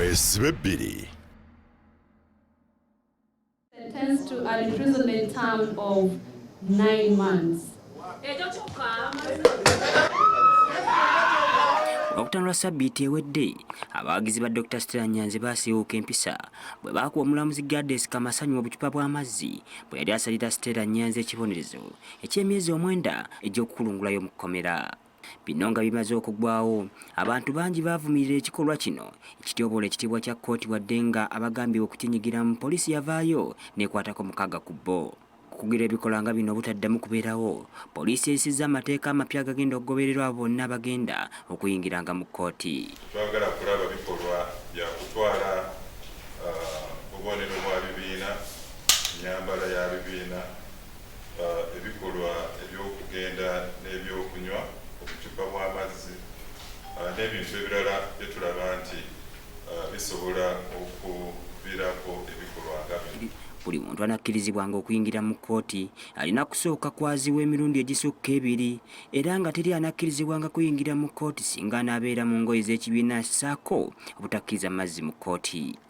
Weesibe Bbiri. Sentenced to an imprisonment term of 9 months. Okutanula sabbiiti ewedde abawagizi ba Dr. Stella Nyanzi baasiiwuuka empisa bwe baakuwa omulamuzi Gladys Kamasanyu obucupa bw'amazzi bwe yali asalira Stella Nyanzi ekibonerezo eky'emyezi 9 egy'okukulungulayo mu kkomera. Bino nga bimaze okuggwawo, abantu bangi baavumirira ekikolwa kino ekityobola ekitiibwa kya kkooti wadde nga abagambibwa okukinyigiramu poliisi yavaayo n'ekwatako 6 ku bo. Kugira ebikola nga bino obutaddamu kubeerawo, poliisi esizza amateeka amapya agagenda okugobererwa bonna abagenda okuyingiranga mu kkooti. Twagala kulaba bikolwa bya kutwala bubonero bwa bibiina, ennyambala ya bibiina, ebikolwa eby'okugenda n'ebyokunywa, obucupa bw'amazzi n'ebintu ebirala bye tulaba nti bisobola okuviirako ebikolwa nga bino. Buli muntu anakkirizibwanga okuyingira mu kkooti alina kusooka kwazibwa emirundi egisukka 2 era nga teri anakkirizibwanga kuyingira mu kkooti singa anaabeera mu ngoye z'ekibiina ssaako obutakkiriza mazzi mu kkooti.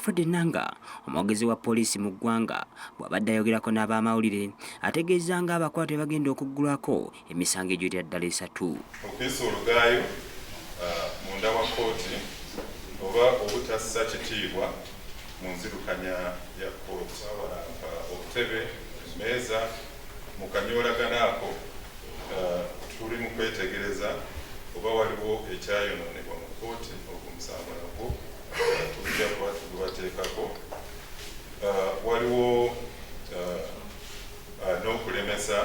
Afudde nanga omwogezi wa poliisi mu ggwanga bw'abadde ayogerako n'abamawulire ategeeza nga abakwate bagenda okuggulwako emisango egy'oyita ddala 3. Okuyisa olugaayo munda wa kkooti oba obutassa kitiibwa mu nzirukanya ya kkooti, obutebe, emmeeza mu kanyoolagano ako tuli mu kwetegereza oba waliwo ekyayonoonebwa mu kkooti omusango nagwo tujja kuba tugubateekako. Waliwo n'okulemesa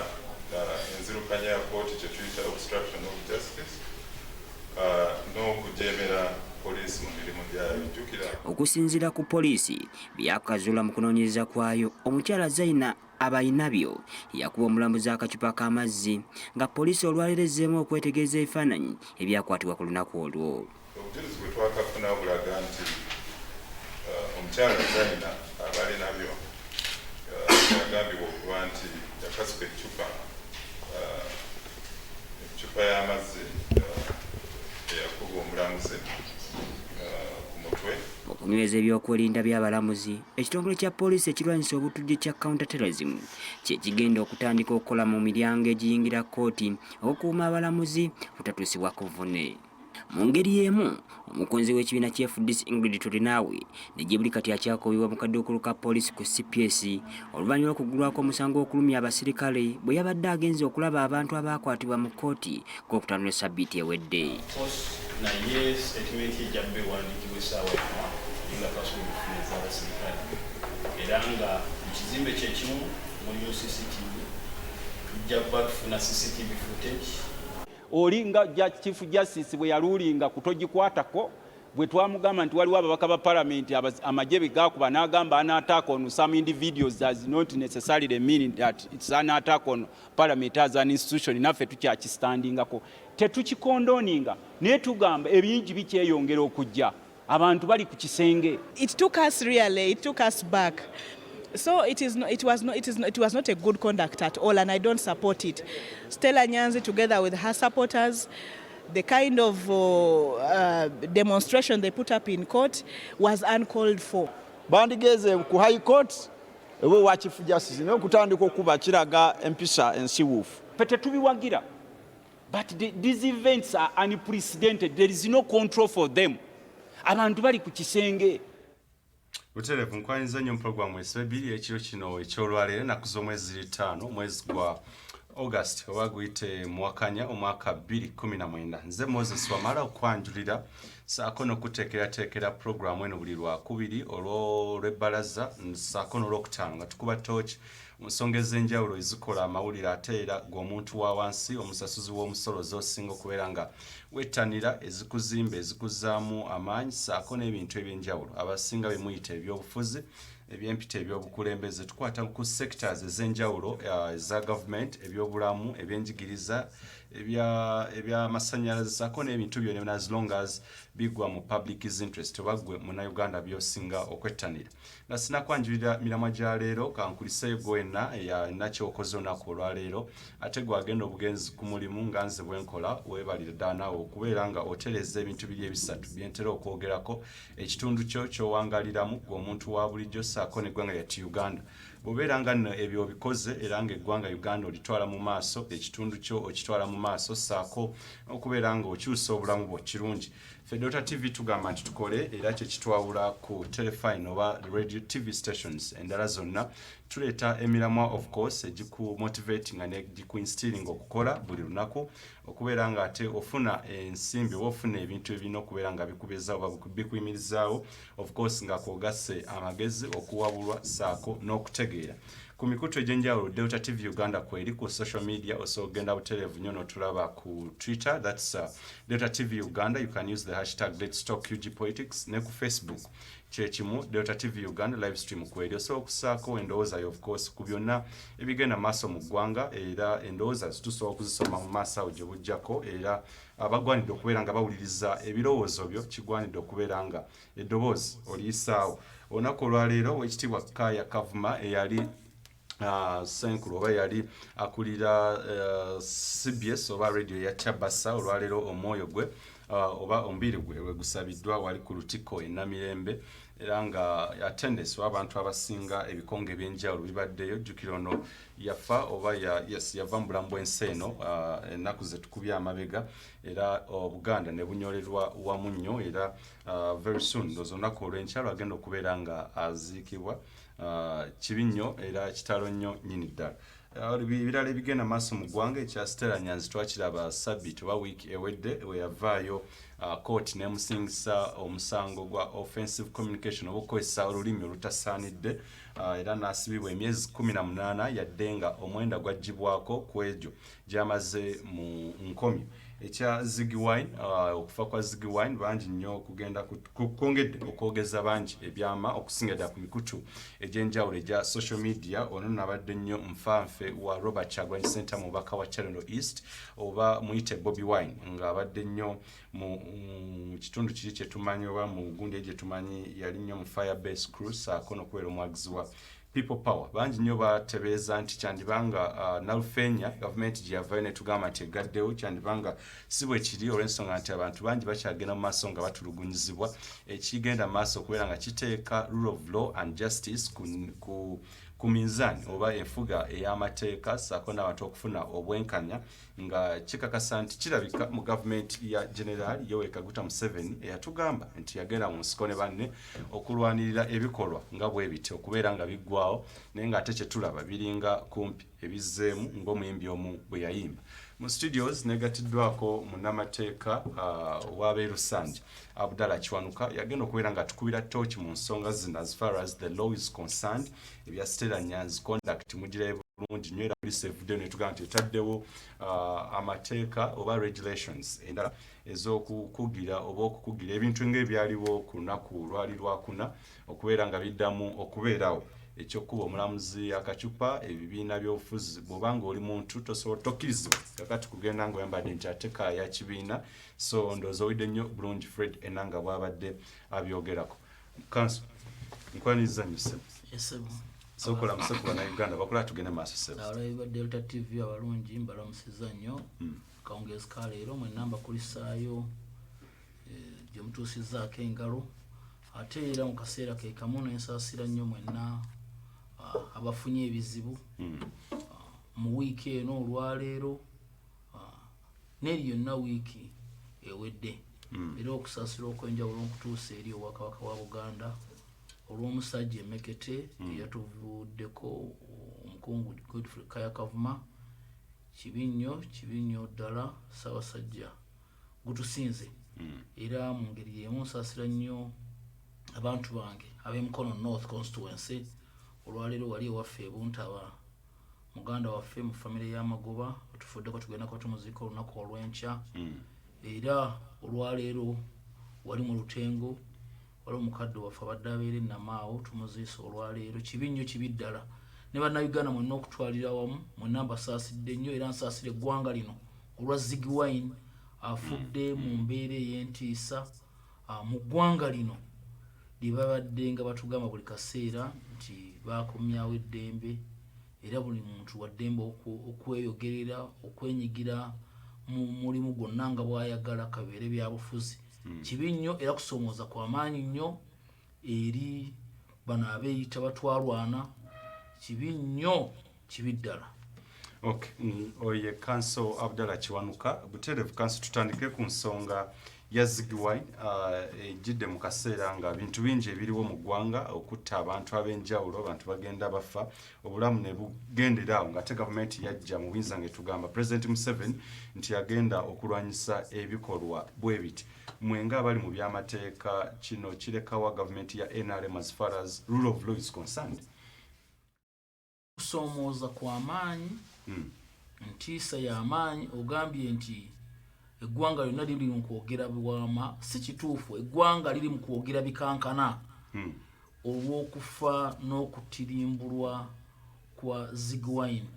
enzirukanya ya kkooti kye tuyita obstruction of justice n'okujeemera poliisi mu mirimu gyayo. Jjukira okusinziira ku poliisi byakazuula mu kunoonyereza kwayo, omukyala Zaina Abayinabyo yakuba omulamuzi akacupa k'amazzi nga poliisi olwaleero ezzeemu okwetegereza ebifaananyi ebyakwatibwa ku lunaku olwo. Obujulizi bwe twakafuna bulaga nti omukyala Zaina Abayinabyo yagambibwa okuba nti yakasuka ecupa y'amazzi eyakuba omulamuzi ku mutwe. Okunyweza ebyokwerinda by'abalamuzi, ekitongole kya poliisi ekirwanyisa obutujju kya counterterrorism kye kigenda okutandika okukola mu miryango egiyingira kkooti okukuuma abalamuzi butatuusibwa ku vune. Mu ngeri y'emu, omukunzi w'ekibiina ky'FDC Ingrid Tolinaawe ne gye buli kati akyakobibwa mu kadduukulu ka poliisi ku CPS oluvannyuma lw'okuggulwako omusango w'okulumya abasirikale bwe yabadde agenze okulaba abantu abaakwatibwa mu kkooti gw'okutandula sabbiiti ewedde. Naye sitatimenti ejjabbe ewandiikibwa essaawa ema nga twasubira okufunza abasirikale era nga ekizimbe kyekimu mulimu CCTV, tujja kuba tufuna CCTV footage. Oli nga Chief Justice bwe yaluulinga kutogikwatako bwe twamugamba nti waliwo ababaka ba Parliament amagye begakuba n'agamba an attack on some individuals does not necessarily mean that it's an attack on Parliament as an institution. Naffe tukyakistandingako tetukikondoninga naye tugamba ebingi bikyeyongera okujja, abantu bali ku kisenge. It took us back. So it was not a good conduct at all, and I don't support it. Stella Nyanzi, together with her supporters, the kind of demonstration they put up in court was uncalled for. Bandigeze ku High Court ewe wa Chief Justice n'okutandika okuba kiraga empisa ensiwuufu. Pete tubiwagira, but these events are unprecedented. There is no control for them. Abantu bali ku kisenge. Uterevu nkwanyiza nnyo programu Weesibe Bbiri ekiro kino ekyolwaleero ennaku z'omwezi 5 mwezi gwa August oba guyite mwakanya omwaka 2019. Nze Moses Wamala okwanjulira saako n'okuteekerateekera programu eno buli Lwakubiri olw'ebbalaza saako n'Olwokutaano nga tukuba tooki mu nsonga ez'enjawulo ezikola amawulire ate era gw'omuntu wa wansi omusasuzi w'omusolo z'osinga okubeera nga wettanira ezikuzimba ezikuzaamu amaanyi saako n'ebintu eby'enjawulo abasinga bye muyita ebyobufuzi ebyempita ebyobukulembeze tukwata ku sectors ez'enjawulo eza government, ebyobulamu, ebyenjigiriza, ebya masanyalaze sako n'ebintu byonna as long as bigwa mu public's interest bagwe mu Uganda byosinga okwettanira na sinakwanjulira miramwa gya leero kankuliseyo gwena ya nakyokoze olunaku olwaleero ate gwagenda obugenzi ku mulimu nga nze bwenkola weebalire ddala naawe okubeera nga otereza ebintu biri ebisatu byentera okwogerako ekitundu kyo kyowangaliramu gweomuntu wa bulijjo saako n'eggwanga lyati Uganda bw'obeera nga nno ebyo obikoze era ng'eggwanga Uganda olitwala mu maaso ekitundu kyo okitwala mu maaso saako okubeera nga okyusa obulamu bwo kirungi ffe Dota TV tugamba nti tukole era kye kitwawula ku telefine oba radio TV stations endala zonna tuleeta emiramwa of course egiku motivating and egiku instilling okukola buli lunaku okubeera nga ate ofuna ensimbi oba ofuna ebintu ebirina okubeera nga bikubezaawo oba bikuyimirizaawo of course nga kwogase amagezi okuwabulwa saako n'okutegeera ku mikutu egy'enjawulo Delta TV Uganda kweri ku social media osobola ogenda butereevu nnyo n'otulaba ku Twitter that's Delta TV Uganda you can use the hashtag Let's Talk UG Politics ne ku Facebook kyekimu Delta TV Uganda live stream kweri osobola okusaako endowooza yo of course ku byonna ebigenda maaso mu ggwanga era endowooza zitusobola okuzisoma mu maaso awo gye bujjako era abagwanidde okubeera nga bawuliriza ebirowoozo byo kigwanidde okubeera nga eddoboozi oliyisaawo olunaku olwaleero w'ekitiibwa Kaya Kavuma eyali senkulu oba yali akulira CBS oba radio ya Chabasa olwaleero omwoyo gwe oba omubiri gwe wegusabiddwa wali ku Lutiko e Namirembe era nga attendance w'abantu abasinga ebikonge ebyenjawulo bibaddeyo jjukira ono yafa oba yava mu bulamu bw'ensi eno ennaku ze tukubye amabega era Obuganda ne bunyolerwa wamu nnyo era very soon ndowooza olunaku olw'enkya lwagenda okubeera nga aziikibwa kibi nnyo era kitalo nnyo nnyini ddala ebirala ebigenda maaso mu ggwanga ekya Stella Nyanzi twakiraba Sabbiiti oba wiiki ewedde we yavaayo kooti n'emusingisa omusango gwa offensive communication oba okukozesa olulimi olutasaanidde era n'asibibwa emyezi 18 yadde nga omwenda gwaggyibwako ku egyo gy'amaze mu nkomyo ekya Ziggy wine okufa kwa Ziggy wine bangi nnyo okugenda kwongedde okwogeza bangi ebyama okusinga ddala ku mikutu egy'enjawulo egya social media ono nabadde nnyo nfanfe wa Robert Kyagulanyi Center mu bubaka wa Channel East oba muyite Bobi wine ng'abadde nnyo mu kitundu kiri kye tumanyi oba mu gundi gye tumanyi yali nnyo mu Firebase Crew saako n'okubeera omwagizi wa People Power bangi nnyo batebeeza nti kyandibanga Nalufenya gavumenti gye yavaayo ne tugamba nti egaddewo kyandibanga si bwe kiri olw'ensonga nti abantu bangi bakyagenda mu maaso nga batulugunyizibwa ekigenda mu maaso okubeera nga kiteeka rule of law and justice ku minzaani oba enfuga ey'amateeka saako n'abantu okufuna obwenkanya nga kikakasa nti kirabika mu gavumenti ya General Yoweri Kaguta Museveni eyatugamba nti yagenda mu nsiko ne banne okulwanirira ebikolwa nga bwe biti okubeera nga biggwawo naye ng'ate kye tulaba biringa kumpi ebizzeemu ng'omuyimbi omu bwe yayimba mu studios negatiddwako munnamateeka w'abeerusanja Abdallah Kiwanuka yagenda okubeera nga tukubira torch mu nsonga zino as far as the law is concerned ebya Stella Nyanzi conduct mugirayo bulungi nnyo era police evuddeyo ne tugamba nti etaddewo amateeka oba regulations endala ez'okukugira oba okukugira ebintu ng'ebyaliwo ku lunaku lwali lwakuna okubeera nga biddamu okubeerawo ekyokuba omulamuzi akacupa ebibiina by'obufuzi bw'obanga oli muntu tosobola tokkirizibwa kakati kugenda ng'oyambadde nti ate ya kibiina so ndowooza owidde nnyo bulungi Fred Enanga bw'abadde abyogerako kanso nkwaniriza nnyo ssebo sokola musekuba na Uganda bakola tugende maaso ssebo abalabi ba Delta TV abalungi mbalamusiza nnyo kawungezi ka leero mwe nnamba kulisaayo gye mutuusizzaako engalo ate era mu kaseera ke kamu n'ensaasira nnyo mwenna abafunye ebizibu mu wiiki eno olwaleero n'eri yonna wiiki ewedde era okusaasira okwenjawulo okutuusa eri obwakabaka wa Buganda olw'omusajja Emekete eyatuvuddeko omukungu Godfrey Kaya Kavuma kibi nnyo ddala Ssaabasajja gutusinze era mu ngeri y'emu nsaasira nnyo abantu bange ab'Emukono North Constituency olwaleero wali ewaffe ebuntaba muganda waffe mu famire y'Amagoba tufuddeko tugenda ko tumuziika olunaku olw'enkya era olwaleero wali mu Lutengo wali omukadde waffe abadde abeera Namaawo tumuziisa olwaleero kibi nnyo kibi ddala ne bannayuganda mwenna okutwalira wamu mwenna mbasaasidde nnyo era nsaasira eggwanga lino olwa Ziggy Wine afudde mu mbeera ey'entiisa mu ggwanga lino lye babadde nga batugamba buli kaseera nti bakomyawo eddembe era buli muntu wa ddembe okweyogerera okwenyigira mu mulimu gwonna nga bw'ayagala kabeere byabufuzi kibi nnyo era kusoomooza kw'amaanyi nnyo eri bano abeeyita batwalwana kibi nnyo kibi ddala. Oye Council Abdallah Kiwanuka butereevu Council tutandike ku nsonga ya Ziggy Wine ejjidde mu kaseera nga bintu bingi ebiriwo mu ggwanga okutta abantu ab'enjawulo abantu bagenda bafa obulamu ne bugendera awo ng'ate gavumenti yajja mu buyinza ng'etugamba President Museveni nti yagenda okulwanyisa ebikolwa bwe biti mwe ng'abali mu byamateeka kino kirekawa gavumenti ya NRM as far as rule of law is concerned. Kusoomooza kw'amaanyi ntiisa y'amaanyi ogambye nti eggwanga lyonna liri mu kwogera biwaama si kituufu eggwanga liri mu kwogera bikankana olw'okufa n'okutirimbulwa kwa Ziggy Wine.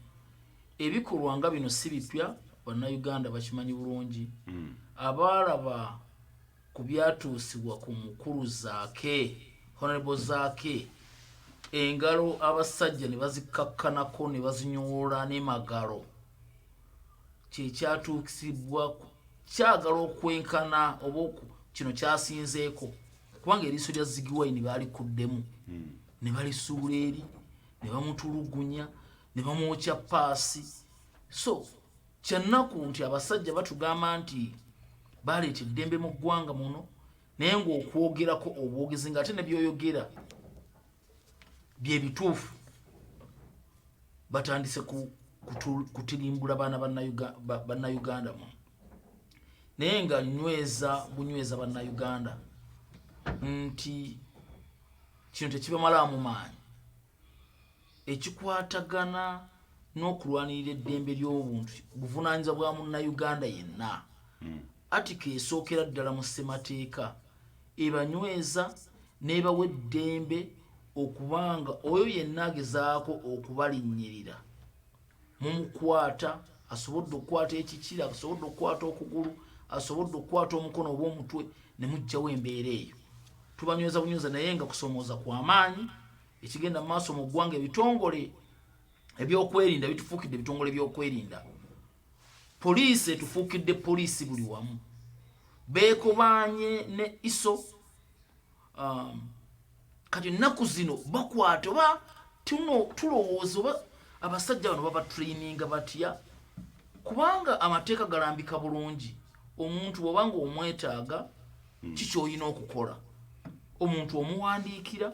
Ebikolwa nga bino si bipya bannayuganda bakimanyi bulungi abaalaba ku byatuusibwa ku mukulu Zaake Honorable Zaake engalo abasajja ne bazikakkanako ne bazinyoola n'emagalo kyekyatuukisibwa kyagala okwenkana oba kino kyasinzeeko kubanga eriiso lya Ziggy Wine baalikuddemu ne balisuula eri ne bamutulugunya ne bamwokya paasi so kyannaku nti abasajja batugamba nti baleeta eddembe mu ggwanga muno naye ng'okwogerako obwogezi ng'ate ne byoyogera bye bituufu batandise kutirimbula baana bannayuganda mu naye nga bunyweza bannayuganda nti kino tekibamalaamu maanyi ekikwatagana n'okulwanirira eddembe ly'obuntu buvunaanyizibwa bwa munnayuganda yenna atika esookera ddala mu ssemateeka ebanyweza n'ebawa eddembe okubanga oyo yenna agezaako okubalinnyirira mumukwata asobodde okukwata ekikira asobodde okukwata okugulu asobodde okukwata omukono oba omutwe ne mujjawo embeera eyo tubanyweza bunyweza naye nga kusoomooza kw'amaanyi ekigenda mu maaso mu ggwanga ebitongole ebyokwerinda bitufuukidde ebitongole byokwerinda poliisi etufuukidde poliisi buli wamu beekobaanye ne iso kati ennaku zino bakwata oba tulowooza oba abasajja bano babatraininga batya kubanga amateeka galambika bulungi omuntu bw'obanga omwetaaga kikyoyina okukola omuntu omuwandiikira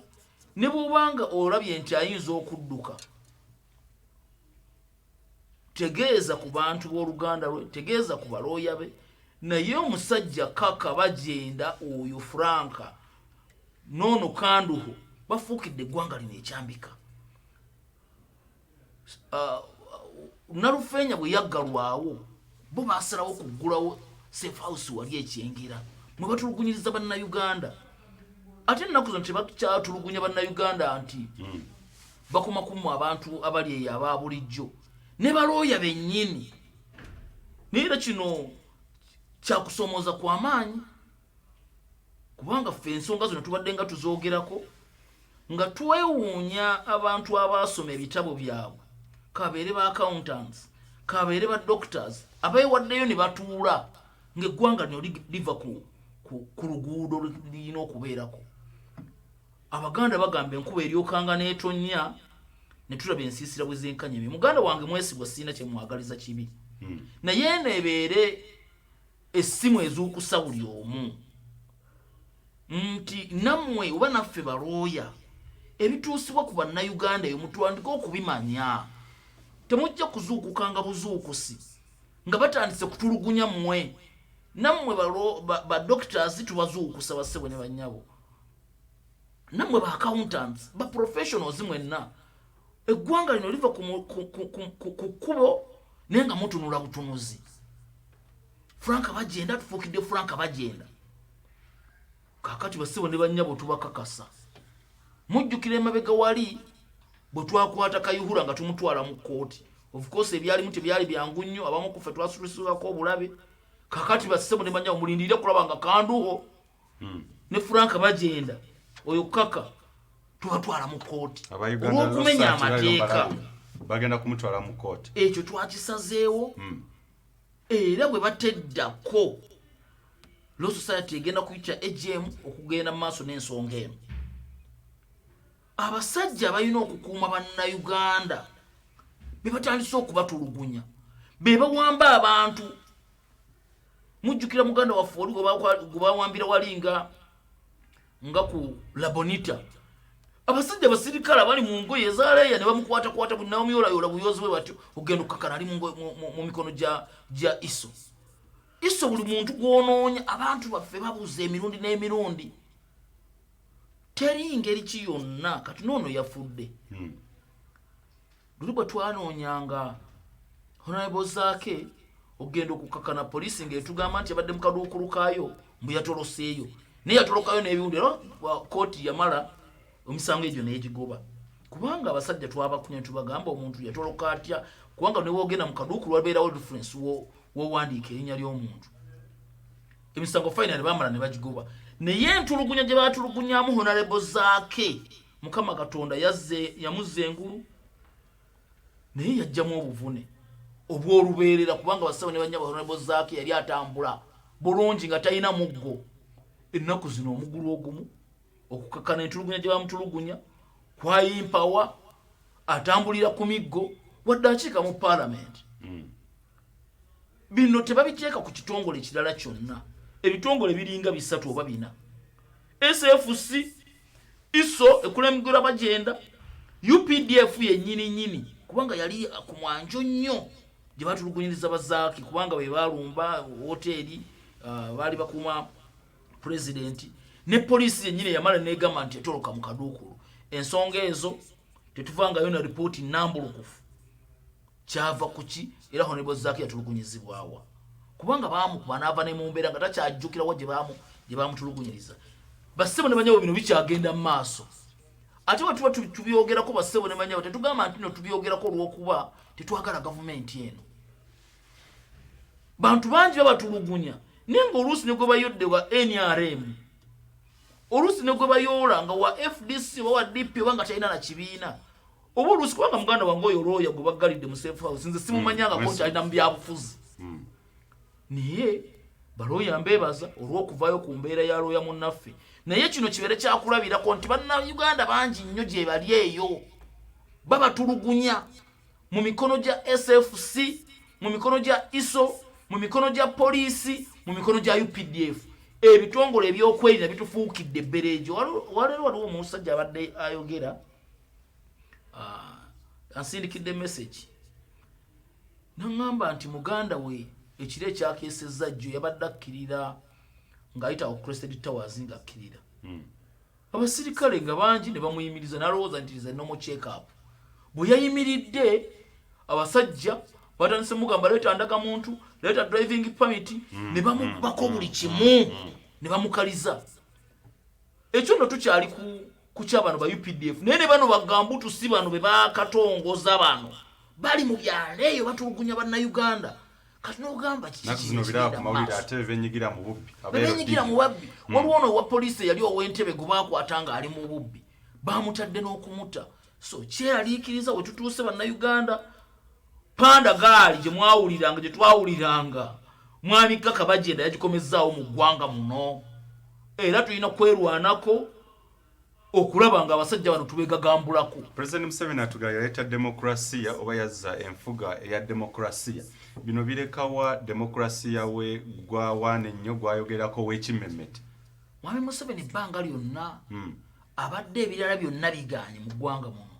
ne bw'obanga olabye nti ayinza okudduka tegeeza ku bantu b'oluganda lwe tegeeza ku balooya be naye omusajja kaka bagenda oyo Franka nono kanduho bafuukidde eggwanga lino ekyambika Nalufeenya bwe yaggalwawo bo baasalawo kuggulawo safe house wali ekyengera mwe batulugunyiriza bannayuganda ate ennaku zino tebakyatulugunya bannayuganda nti bakoma kumu abantu abali eyo aba bulijjo ne balooya bennyini naye kino kyakusoomooza kw'amaanyi kubanga ffe ensonga zino tubadde nga tuzoogerako nga twewuunya abantu abaasoma ebitabo byabwe kabeere ba accountants kabeere ba doctors abeewaddeyo ne batuula ng'eggwanga lino liva ku luguudo lirina okubeerako abaganda bagamba enkuba eryokanga n'etonnya ne tulaba ensiisira bwe zenkanyemi muganda wange mwesigwa sirina kye mwagaliza kibi naye neebeere essimu ezuukusa buli omu nti nammwe oba naffe balooya ebituusibwa ku bannayuganda eyo mutwandike okubimanya temujja kuzuukukanga buzuukusi nga batandise kutulugunya mmwe nammwe ba doctors tubazuukusa bassebo ne bannyabo nammwe ba accountants ba professionals mwenna eggwanga lino liva ku kkubo naye nga mutunula butunuzi Franka bagenda tufuukidde Franka bagenda kakati bassebo ne bannyabo tubakakasa mujjukira emabega wali bwe twakwata Kayihura nga tumutwala mu kkooti of course ebyalimu tebyali byangu nnyo abamu ku ffe twasulusibwako obulabe kakati bassebo ne banja omulindire kulaba nga kanduho ne Frank bagenda oyo kaka tubatwala mu kooti olw'okumenya amateeka bagenda kumutwala mu kooti ekyo twakisazeewo era bwe bateddako Law Society egenda kuyita AGM okugenda mu maaso n'ensonga eno abasajja balina okukuuma bannayuganda be batandise okubatulugunya be bawamba abantu mujjukira muganda waffe oli gwe bawambira walinga nga ku Labonita abasajja basirikale bali mu ngoye ezaleeya ne bamukwatakwata buli nawomyola buyozi bwe batyo ogenda okukakana ali mu mikono gya iso buli muntu gwonoonya abantu baffe babuuza emirundi n'emirundi teri ngeri ki yonna kati noono yafudde luli bwe twanoonyanga honorable zaake ogenda okukakana poliisi ng'etugamba nti abadde mu kaduukulu kaayo mbu yatoloseeyo naye yatolokayo n'ebiwundi era kooti yamala omisango egyo neegigoba kubanga abasajja twabakunya tubagamba omuntu yatoloka atya kubanga ne woogenda mu kaduukulu wabeerawo difference wowandiika erinnya ly'omuntu emisango final bamala ne bagigoba naye entulugunya gye baatulugunyamu honorable zaake mukama katonda yamuzza engulu naye yajjamu obuvune obw'olubeerera kubanga basaba ne banya honorable zaake yali atambula bulungi nga talina muggo ennaku zino omugulu ogumu okukakana entulugunya gye bamutulugunya kwayimpawa atambulira ku miggo wadde akiika mu parliament bino tebabiteeka ku kitongole kirala kyonna ebitongole biringa 3 oba 4 SFC iso ekulembera bagenda UPDF yennyini kubanga yali ku mwanjo nnyo gye batulugunyiriza bazaaki kubanga bwe balumba hoteli bali bakuuma president ne poliisi yennyini yamala negamba nti etoloka mu kaduukulu ensonga ezo tetuvangayo na ripooti nambulukufu kyava kuki era honorable zaaki yatulugunyizibwawa kubanga baamukuba n'ava ne mu mbeera nga takyajjukirawo gye baamutulugunyiriza bassebo ne banyawo bino bikyagenda mu maaso ate bwe tuba tubyogerako bassebo ne banyawo tetugamba nti no tubyogerako olw'okuba tetwagala gavumenti eno bantu bangi babatulugunya naye ng'oluusi ne gwe bayodde wa NRM oluusi ne gwe bayoola nga wa FDC oba wa DP oba nga talina na kibiina oba oluusi kubanga muganda wange oyo looya gwe baggalidde mu safe house nze simumanyangako nti alina mu byabufuzi naye balooya mbeebaza olw'okuvaayo ku mbeera ya looya munnaffe naye kino kibeere kyakulabirako nti bannayuganda bangi nnyo gye bali eyo babatulugunya mu mikono gya SFC mu mikono gya ISO mu mikono gya poliisi mu mikono gya UPDF ebitongole ebyokwerinda bitufuukidde ebbereejo waliwo omusajja abadde ayogera ansindikidde message naŋŋamba nti muganda we ekiro ekyakeesezza jjo yabadde akkirira ng'ayita ku Crested Towers ng'akkirira abasirikale nga bangi ne bamuyimiriza n'alowooza nti ze nomo check up bwe yayimiridde abasajja batandise mugamba leeta ndagamuntu leeta driving permit ne bamubako buli kimu ne bamukaliza ekyo nno tukyali ku kyabano ba UPDF naye ne bano bagambutu si bano be bakatongoza bano bali mu byalo eyo batulugunya bannayuganda kati n'ogamba nakuzino biraba ku mawulire ate benyigira mu bubbi waliwo ono wa poliisi yali ow'entebe gwe baakwata nga ali mu bubbi baamutadde n'okumuta so kyeraliikiriza we tutuuse bannayuganda panda gaali gye mwawuliranga gye twawuliranga mwami kaka bagenda yagikomezaawo mu ggwanga muno era tulina kwerwanako okulaba nga abasajja bano tubegagambulako. President Museveni atugala yaleeta demokrasiya oba yazza enfuga eya demokrasiya bino birekawa demokrasiya we gwawaana ennyo gwayogerako w'ekimmemmete. Mwami Museveni ebbanga lyonna abadde ebirala byonna bigaanye mu ggwanga muno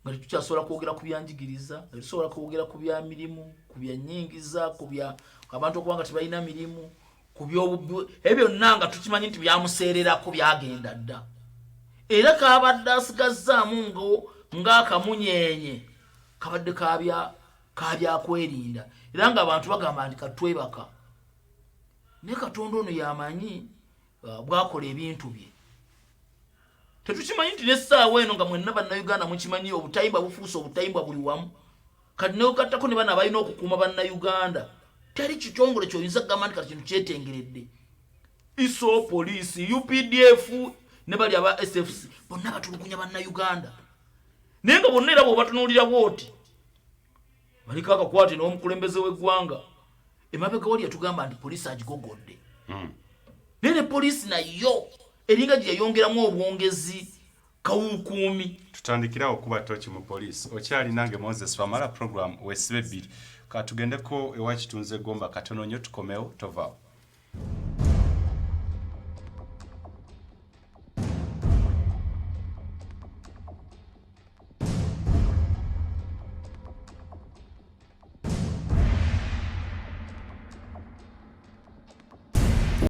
nga tetukyasobola kwogera ku byanjigiriza tetusobola kwogera ku bya mirimu ku bya nnyingiza ku bya abantu okubanga tebalina mirimu ku by'obubbi ebyo byonna nga tukimanyi nti byamuseererako byagenda dda era kabadde asigazzaamu ng'akamunyeenye kabadde kabyakwerinda era nga abantu bagamba nti katwebaka naye Katonda ono yamanyi bwakola ebintu bye tetukimanyi nti n'essaawa eno nga mwenna bannayuganda mukimanyi obutayimba bufuuse obutayimba buli wamu kati neogattako ne bana balina okukuuma bannayuganda teri kitongole kyoyinza kugamba nti kati kintu kyetengeredde iso poliisi UPDF ne bali aba SFC bonna batulugunya bannayuganda naye nga bonna era bw'obatunuulira bw'oti baliko akakwate n'omukulembeze w'eggwanga emabega wali yatugamba nti poliisi agigogodde naye ne poliisi nayo eringa gye yayongeramu obwongezi kawukuumi tutandikirawo okuba toki mu poliisi okyali nange Moses Wamala program Weesibe Bbiri katugendeko ewakitunze gomba katono nnyo tukomewo tovaawo